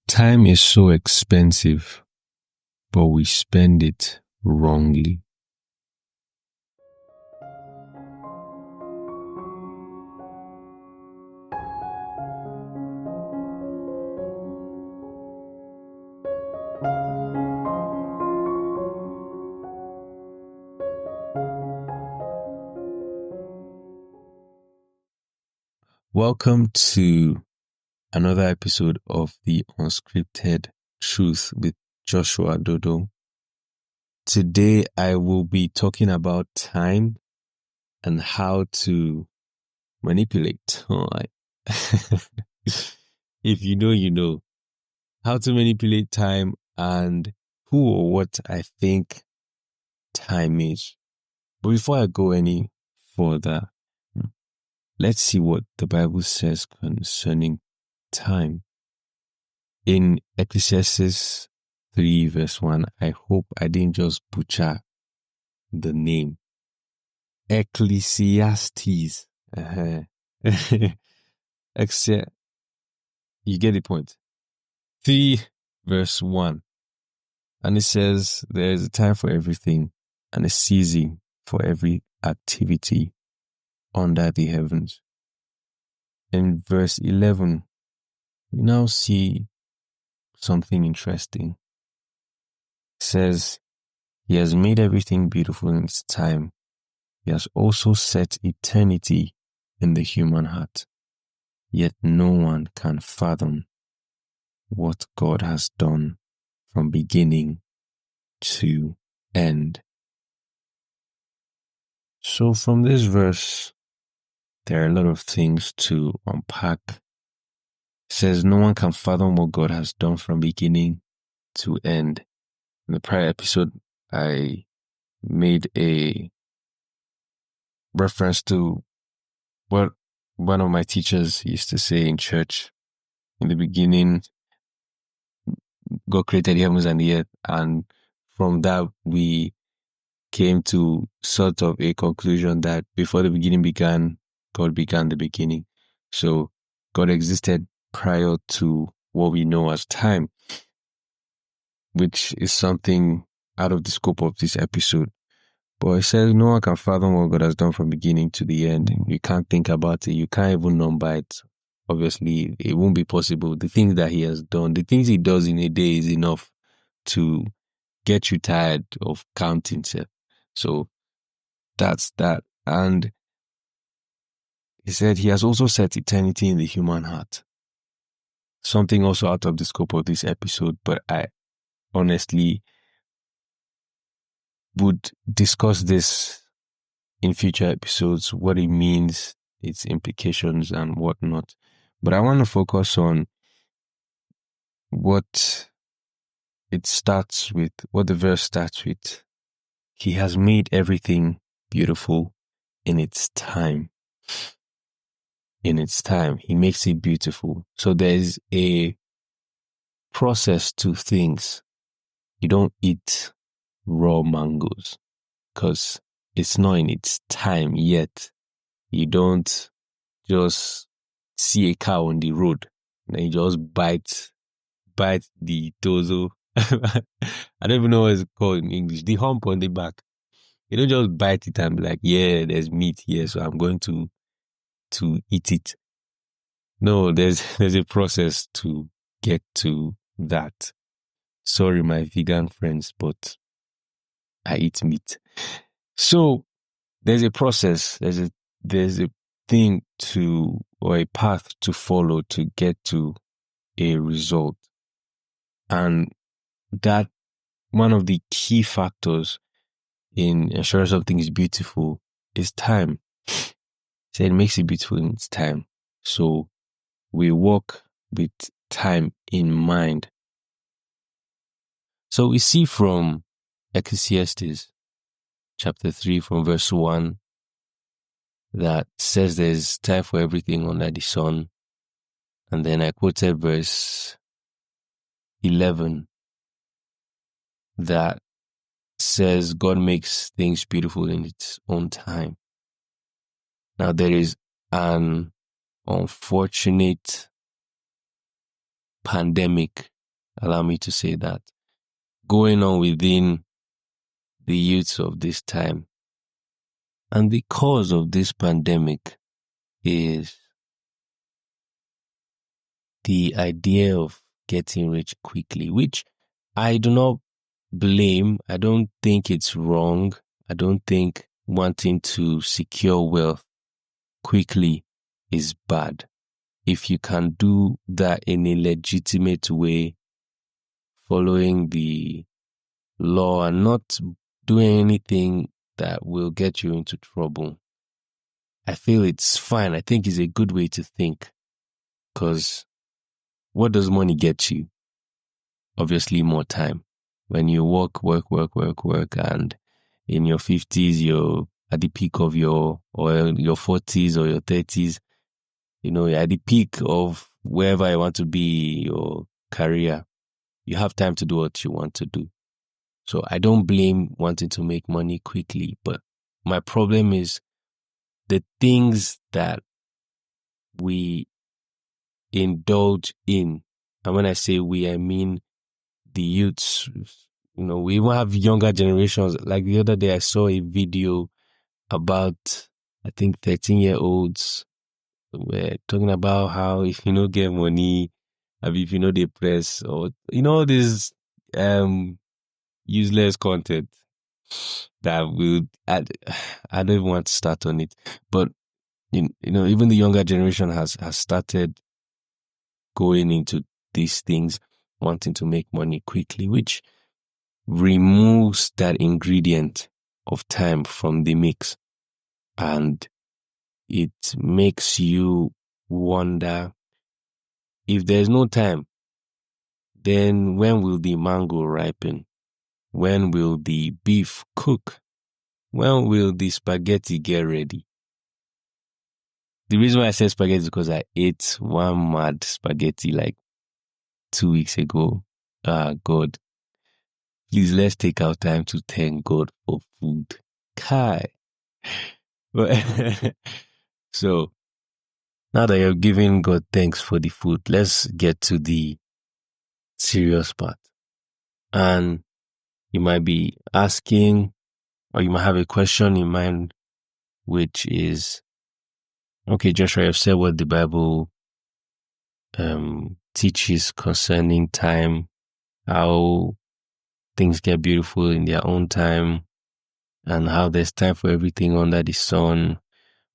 Time is so expensive, but we spend it wrongly. Welcome to another episode of the Unscripted Truth with Joshua Dodo. Today I will be talking about time and how to manipulate time. If you know, you know. How to manipulate time and who or what I think time is. But before I go any further, let's see what the Bible says concerning time. In Ecclesiastes 3 verse 1, I hope I didn't just butcher the name. Ecclesiastes. You get the point. 3 verse 1. And it says, there is a time for everything and a season for every activity under the heavens. In verse 11, we now see something interesting. It says, He has made everything beautiful in its time. He has also set eternity in the human heart. Yet no one can fathom what God has done from beginning to end. So from this verse, there are a lot of things to unpack. It says no one can fathom what God has done from beginning to end. In the prior episode, I made a reference to what one of my teachers used to say in church. In the beginning, God created the heavens and the earth, and from that we came to sort of a conclusion that before the beginning began, God began the beginning. So God existed prior to what we know as time, which is something out of the scope of this episode. But it says no one can fathom what God has done from beginning to the end. You can't think about it. You can't even number it. Obviously, it won't be possible. The things that He has done, the things He does in a day is enough to get you tired of counting. So that's that. And He said He has also set eternity in the human heart. Something also out of the scope of this episode, but I honestly would discuss this in future episodes, what it means, its implications and whatnot. But I want to focus on what it starts with, what the verse starts with. He has made everything beautiful in its time. In its time, He makes it beautiful. So there's a process to things. You don't eat raw mangoes because it's not in its time yet. You don't just see a cow on the road and then you just bite the torso. I don't even know what it's called in English. The hump on the back. You don't just bite it and be like, yeah, there's meat here, so I'm going to eat it. No, there's a process to get to that. Sorry, my vegan friends, but I eat meat. So there's a process. There's a thing to, or a path to follow to get to a result. And that one of the key factors in ensuring something is beautiful is time. So it makes it beautiful in its time. So we work with time in mind. So we see from Ecclesiastes chapter 3 from verse 1 that says there's time for everything under the sun. And then I quoted verse 11 that says God makes things beautiful in its own time. Now there is an unfortunate pandemic allow me to say that, going on within the youths of this time. And the cause of this pandemic is the idea of getting rich quickly, which I do not blame. I don't think it's wrong. I don't think wanting to secure wealth quickly is bad. If you can do that in a legitimate way, following the law and not doing anything that will get you into trouble, I feel it's fine. I think it's a good way to think, because what does money get you? Obviously, more time. When you work, and in your 50s, you're at the peak of your 40s or your 30s, you're at the peak of wherever you want to be, your career. You have time to do what you want to do. So I don't blame wanting to make money quickly, but my problem is the things that we indulge in. And when I say we, I mean the youths. We even have younger generations. Like the other day, I saw a video about, I think, 13-year-olds were talking about how if you don't get money, if you know they press, or this useless content that will I don't even want to start on it. But even the younger generation has started going into these things, wanting to make money quickly, which removes that ingredient of time from the mix. And it makes you wonder, if there's no time, then when will the mango ripen? When will the beef cook? When will the spaghetti get ready? The reason why I said spaghetti is because I ate one mad spaghetti like 2 weeks ago. God. Please, let's take our time to thank God for food. Kai. So, now that you're giving God thanks for the food, let's get to the serious part. And you might be asking, or you might have a question in mind, which is, okay, Joshua, you've said what the Bible teaches concerning time, how things get beautiful in their own time, and how there's time for everything under the sun.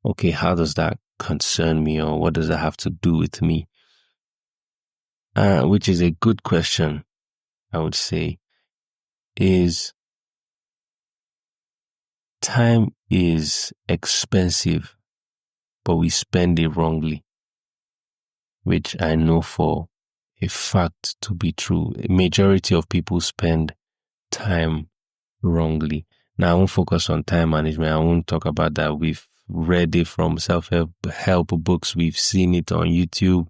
Okay, how does that concern me, or what does that have to do with me? Which is a good question, I would say. Is time is expensive, but we spend it wrongly, which I know for a fact to be true. A majority of people spend time wrongly. Now, I won't focus on time management. I won't talk about that. We've read it from self-help books. We've seen it on YouTube.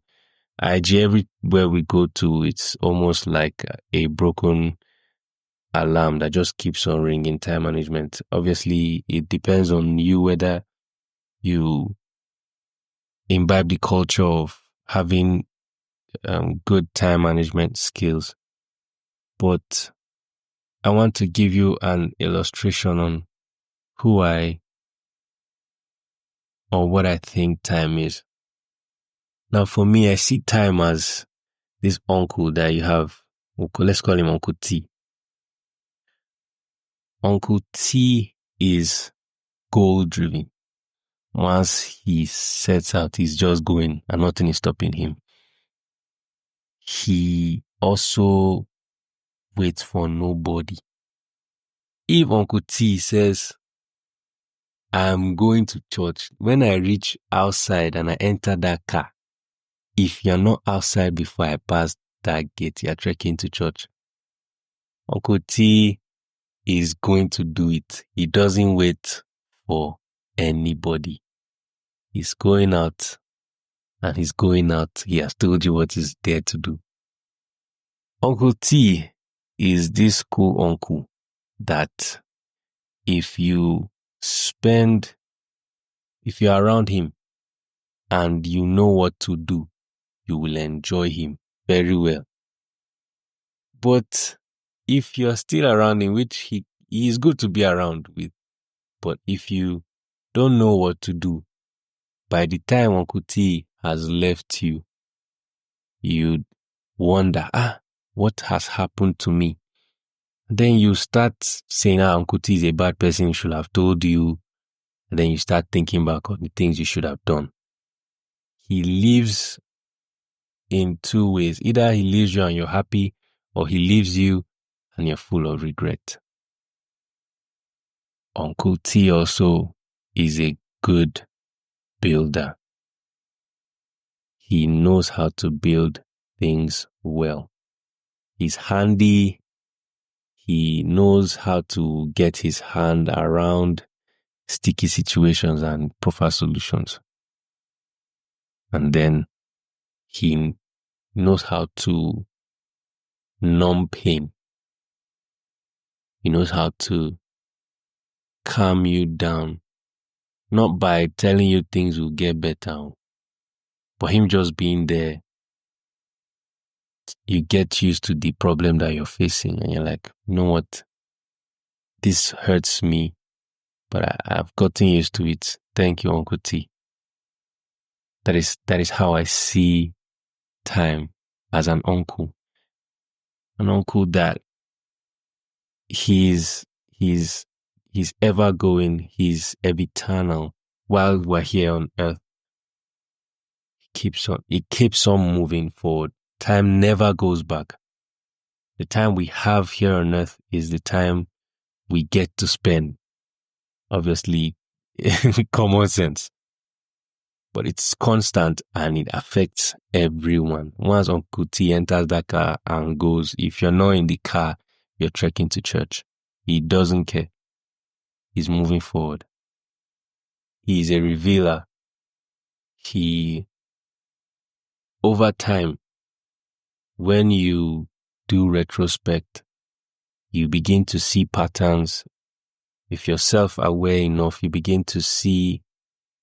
IG, everywhere we go to, it's almost like a broken alarm that just keeps on ringing. Time management. Obviously, it depends on you whether you imbibe the culture of having good time management skills. But I want to give you an illustration on what I think time is. Now, for me, I see time as this uncle that you have. Let's call him Uncle T. Uncle T is goal-driven. Once he sets out, he's just going and nothing is stopping him. He also waits for nobody. If Uncle T says, I'm going to church, when I reach outside and I enter that car, if you're not outside before I pass that gate, you're trekking to church. Uncle T is going to do it. He doesn't wait for anybody. He's going out, and he's going out. He has told you what he's there to do. Uncle T is this cool uncle that if you're around him and you know what to do, you will enjoy him very well. But if you're still around him, which he is good to be around with, but if you don't know what to do, by the time Uncle T has left you, you'd wonder, what has happened to me? Then you start saying, Uncle T is a bad person, he should have told you. And then you start thinking back on the things you should have done. He lives in two ways. Either he leaves you and you're happy, or he leaves you and you're full of regret. Uncle T also is a good builder. He knows how to build things well. He's handy. He knows how to get his hand around sticky situations and prefer solutions. And then he knows how to numb pain. He knows how to calm you down, not by telling you things will get better, but him just being there. You get used to the problem that you're facing and you're like, you know what? This hurts me, but I've gotten used to it. Thank you, Uncle T. That is how I see time, as an uncle. An uncle that he's ever going, he's eternal. While we're here on earth, it keeps on moving forward. Time never goes back. The time we have here on earth is the time we get to spend. Obviously, common sense. But it's constant and it affects everyone. Once Uncle T enters that car and goes, if you're not in the car, you're trekking to church. He doesn't care. He's moving forward. He is a revealer. Over time, when you do retrospect, you begin to see patterns. If you're self-aware enough, you begin to see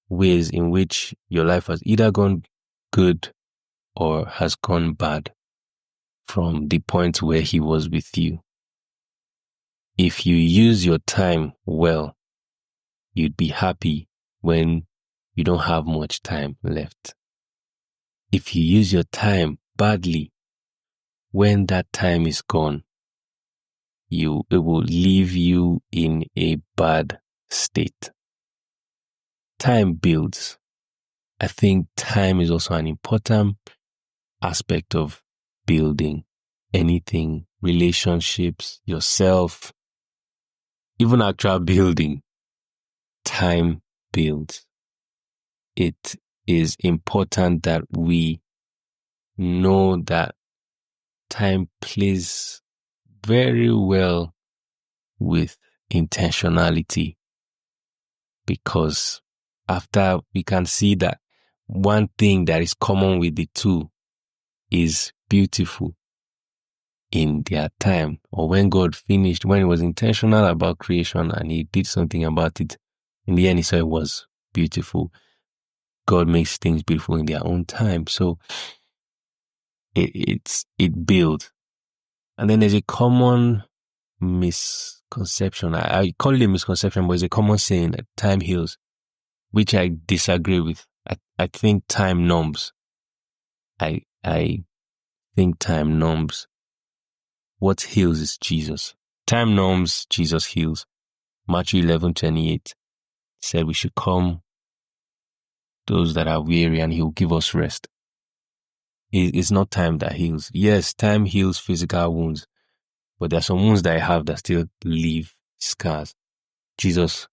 ways in which your life has either gone good or has gone bad from the point where he was with you. If you use your time well, you'd be happy when you don't have much time left. If you use your time badly, when that time is gone, it will leave you in a bad state. Time builds. I think time is also an important aspect of building anything, relationships, yourself, even actual building. Time builds. It is important that we know that time plays very well with intentionality, because after we can see that one thing that is common with the two is beautiful in their time, or when God finished, when he was intentional about creation and he did something about it, in the end he saw it was beautiful. God makes things beautiful in their own time. So it builds. And then there's a common misconception. I call it a misconception, but it's a common saying that time heals, which I disagree with. I think time numbs. I think time numbs. What heals is Jesus. Time numbs, Jesus heals. Matthew 11:28 said we should come, those that are weary, and he will give us rest. It's not time that heals. Yes, time heals physical wounds, but there are some wounds that I have that still leave scars. Jesus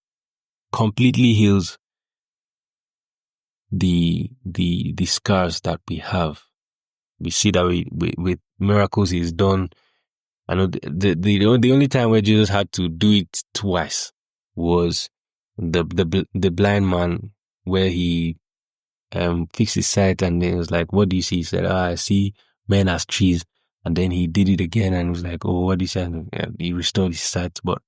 completely heals the scars that we have. We see that with miracles he's done. I know the only time where Jesus had to do it twice was the blind man, where he fixed his sight, and then it was like, what do you see? He said, I see men as trees. And then he did it again and was like, oh, what do you say? And he restored his sight. But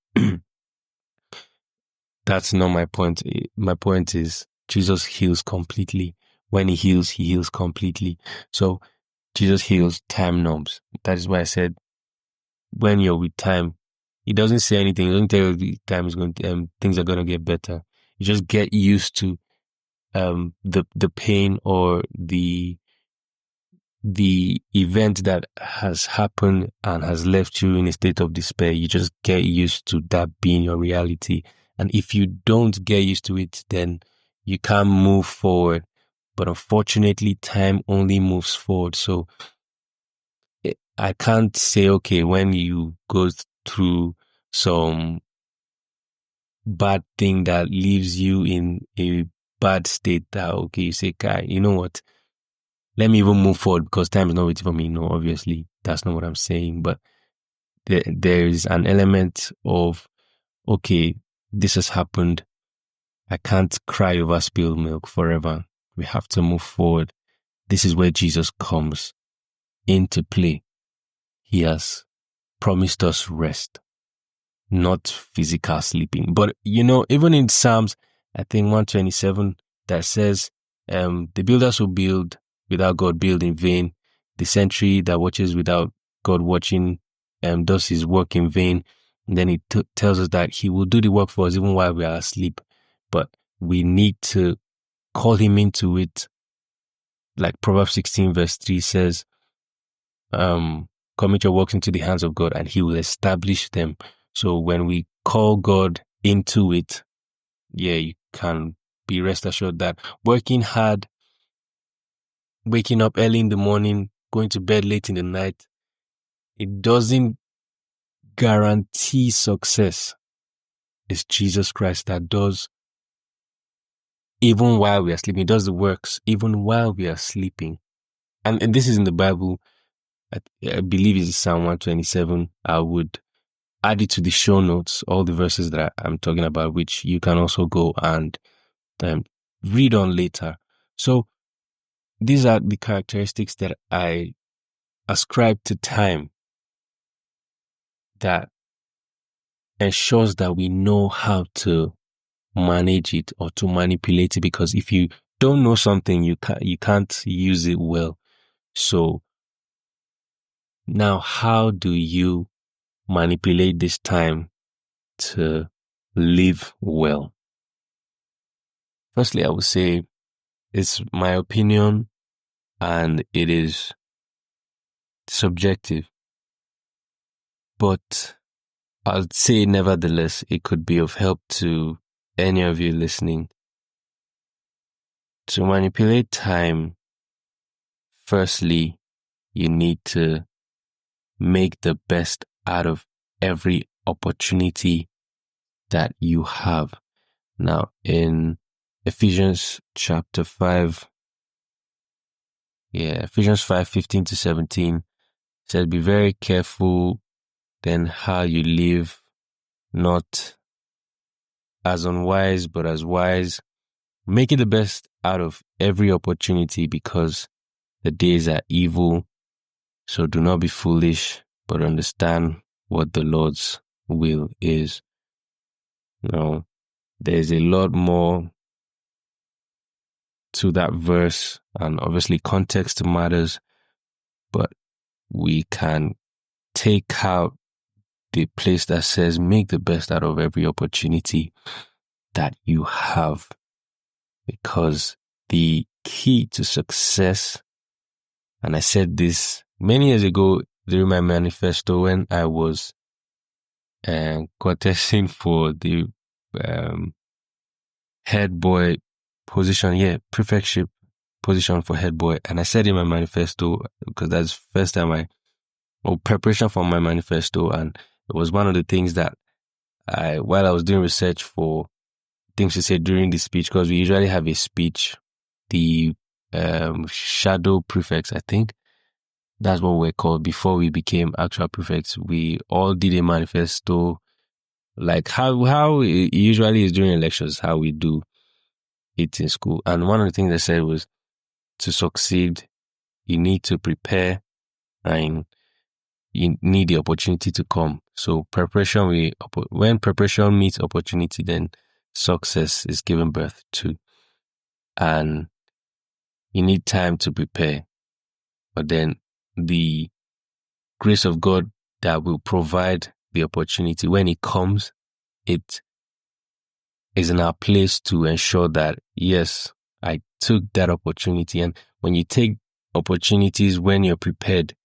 that's not my point. My point is Jesus heals completely. When he heals completely. So Jesus heals time numbs. That is why I said when you're with time, he doesn't say anything. He doesn't tell you the time is going to, things are going to get better. You just get used to the pain or the event that has happened and has left you in a state of despair. You just get used to that being your reality. And if you don't get used to it, then you can't move forward. But unfortunately, time only moves forward. So I can't say, okay, when you go through some bad thing that leaves you in a bad state, that, okay, you say, Kai, you know what? Let me even move forward because time is not waiting for me. No, obviously, that's not what I'm saying. But there is an element of, okay, this has happened. I can't cry over spilled milk forever. We have to move forward. This is where Jesus comes into play. He has promised us rest, not physical sleeping. But, even in Psalms, I think 127, that says, the builders who build without God build in vain. The sentry that watches without God watching does his work in vain. And then he tells us that he will do the work for us even while we are asleep. But we need to call him into it. Like Proverbs 16 verse 3 says, commit your works into the hands of God and he will establish them. So when we call God into it, you can be rest assured that working hard, waking up early in the morning, going to bed late in the night, it doesn't guarantee success. It's Jesus Christ that does, even while we are sleeping. He does the works even while we are sleeping. And this is in the Bible. I believe it's Psalm 127. I would add it to the show notes, all the verses that I'm talking about, which you can also go and read on later. So these are the characteristics that I ascribe to time that ensures that we know how to manage it or to manipulate it. Because if you don't know something, you can't use it well. So now, how do you manipulate this time to live well? Firstly, I would say it's my opinion and it is subjective. But I'd say, nevertheless, it could be of help to any of you listening. To manipulate time, firstly, you need to make the best out of every opportunity that you have. Now, in Ephesians chapter 5, Ephesians 5:15 to 17 says, be very careful then how you live, not as unwise, but as wise, making the best out of every opportunity because the days are evil. So do not be foolish, but understand what the Lord's will is. Now, there's a lot more to that verse, and obviously context matters, but we can take out the place that says make the best out of every opportunity that you have, because the key to success, and I said this many years ago during my manifesto when I was contesting for the head boy position, prefectship position for head boy, and I said in my manifesto, because that's the first time preparation for my manifesto, and it was one of the things that while I was doing research for things to say during the speech, because we usually have a speech, the shadow prefects, I think that's what we're called before we became actual prefects. We all did a manifesto, like how it usually is during elections, how we do it in school. And one of the things I said was, to succeed, you need to prepare and you need the opportunity to come. So when preparation meets opportunity, then success is given birth to. And you need time to prepare. But then the grace of God that will provide the opportunity. When it comes, it is in our place to ensure that, yes, I took that opportunity. And when you take opportunities when you're prepared,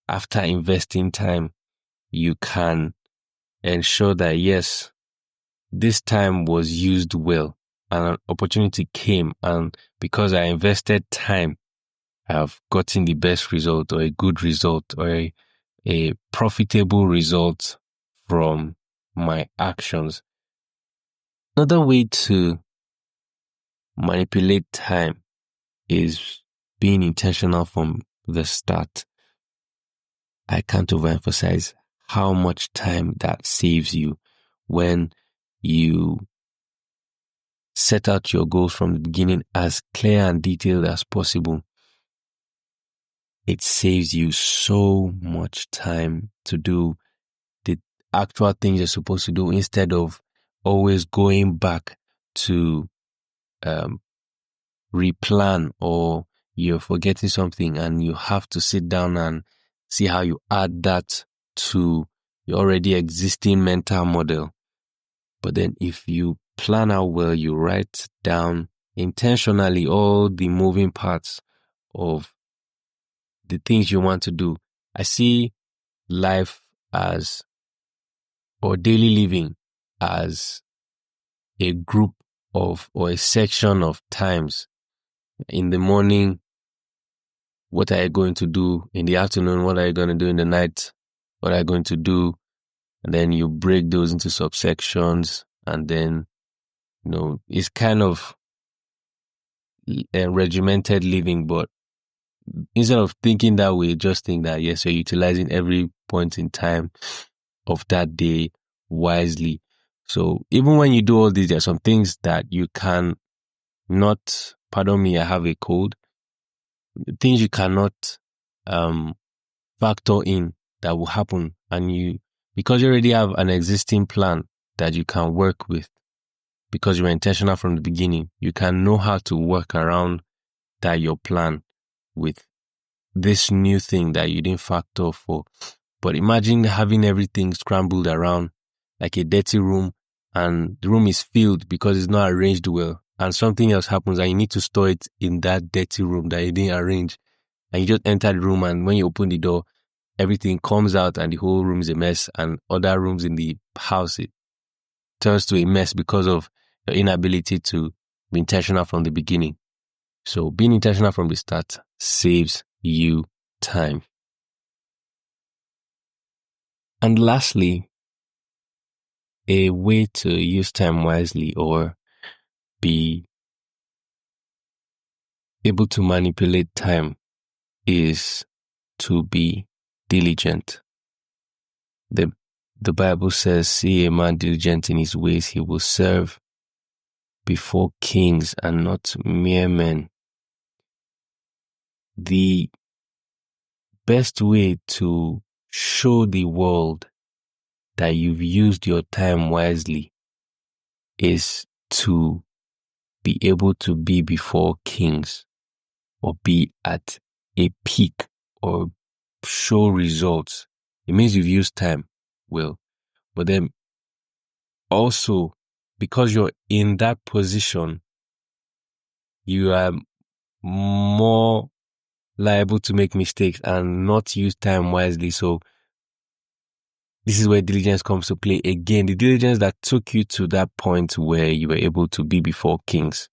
after investing time, you can ensure that, yes, this time was used well and an opportunity came. And because I invested time, I've gotten the best result or a good result or a profitable result from my actions. Another way to manipulate time is being intentional from the start. I can't overemphasize how much time that saves you when you set out your goals from the beginning as clear and detailed as possible. It saves you so much time to do the actual things you're supposed to do instead of always going back to replan, or you're forgetting something and you have to sit down and see how you add that to your already existing mental model. But then if you plan out well, you write down intentionally all the moving parts of the things you want to do. I see life as, or daily living as, a group of, or a section of times. In the morning, what are you going to do? In the afternoon, what are you going to do? In the night, what are you going to do? And then you break those into subsections, and then, it's kind of regimented living. But instead of thinking that way, just think that, yes, you're utilizing every point in time of that day wisely. So even when you do all these, there are some things that you can not, pardon me, I have a cold, things you cannot factor in that will happen. And because you already have an existing plan that you can work with, because you were intentional from the beginning, you can know how to work around that your plan with this new thing that you didn't factor for. But imagine having everything scrambled around like a dirty room, and the room is filled because it's not arranged well, and something else happens and you need to store it in that dirty room that you didn't arrange. And you just enter the room, and when you open the door, everything comes out and the whole room is a mess, and other rooms in the house, it turns to a mess because of your inability to be intentional from the beginning. So being intentional from the start saves you time. And lastly, a way to use time wisely or be able to manipulate time is to be diligent. The Bible says, see a man diligent in his ways, he will serve before kings and not mere men. The best way to show the world that you've used your time wisely is to be able to be before kings, or be at a peak, or show results. It means you've used time well. But then also, because you're in that position, you are more liable to make mistakes and not use time wisely. So this is where diligence comes to play again. The diligence that took you to that point where you were able to be before kings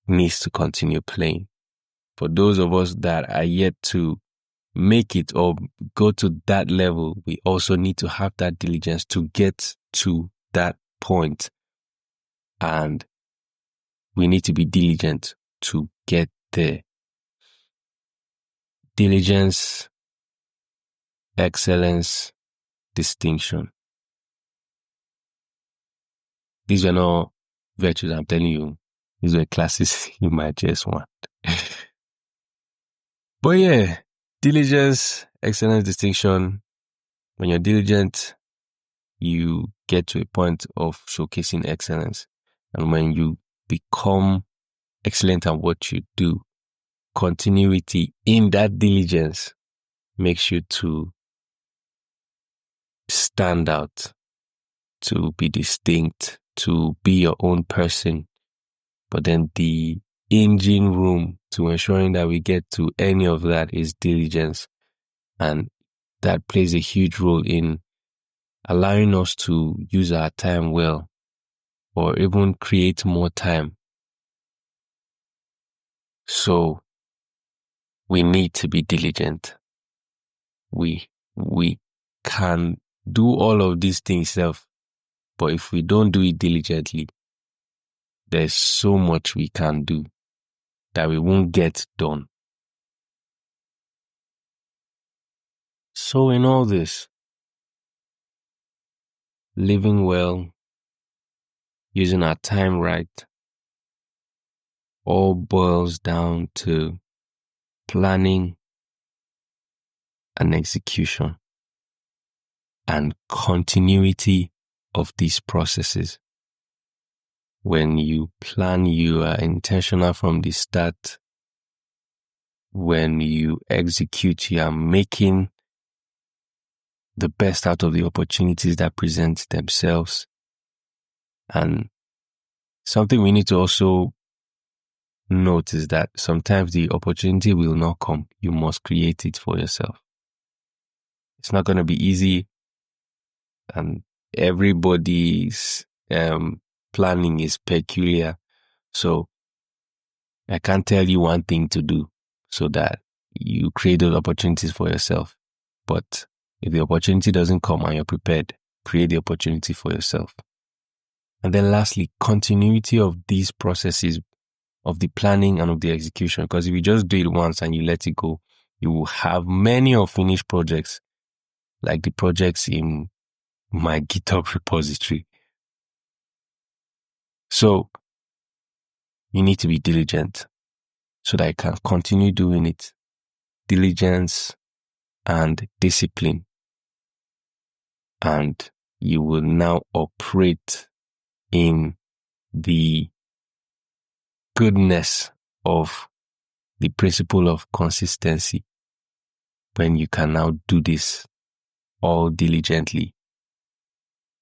needs to continue playing. For those of us that are yet to make it or go to that level, we also need to have that diligence to get to that point. And we need to be diligent to get there. Diligence, excellence, distinction. These were not virtues, I'm telling you. These were classes you might just want. But yeah, diligence, excellence, distinction. When you're diligent, you get to a point of showcasing excellence. And when you become excellent at what you do, continuity in that diligence makes you to stand out, to be distinct, to be your own person. But then the engine room to ensuring that we get to any of that is diligence. And that plays a huge role in allowing us to use our time well, or even create more time. So we need to be diligent. We can do all of these things self, but if we don't do it diligently, there's so much we can do that we won't get done. So in all this, living well, using our time right, all boils down to planning and execution and continuity of these processes. When you plan, you are intentional from the start. When you execute, you are making the best out of the opportunities that present themselves. And something we need to also note is that sometimes the opportunity will not come. You must create it for yourself. It's not going to be easy, and everybody's planning is peculiar. So I can't tell you one thing to do so that you create those opportunities for yourself. But if the opportunity doesn't come and you're prepared, create the opportunity for yourself. And then lastly, continuity of these processes of the planning and of the execution. Because if you just do it once and you let it go, you will have many unfinished projects, like the projects in my GitHub repository. So you need to be diligent so that I can continue doing it. Diligence and discipline. And you will now operate in the goodness of the principle of consistency when you can now do this all diligently.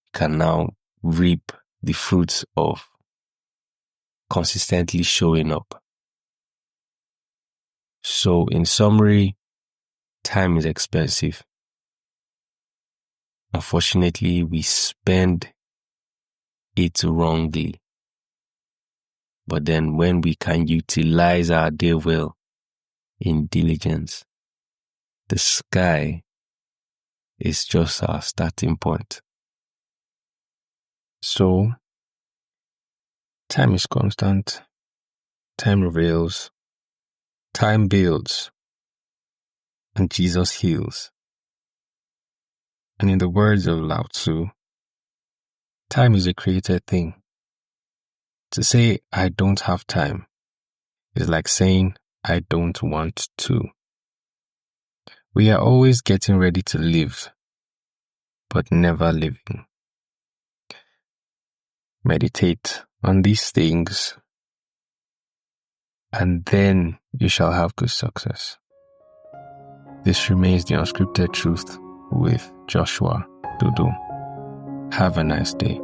You can now reap the fruits of consistently showing up. So in summary, time is expensive. Unfortunately, we spend it wrongly. But then when we can utilize our day well in diligence, the sky is just our starting point. So, time is constant. Time reveals. Time builds. And Jesus heals. And in the words of Lao Tzu, time is a created thing. To say, I don't have time, is like saying, I don't want to. We are always getting ready to live, but never living. Meditate on these things, and then you shall have good success. This remains the unscripted truth with Joshua Dudu. Have a nice day.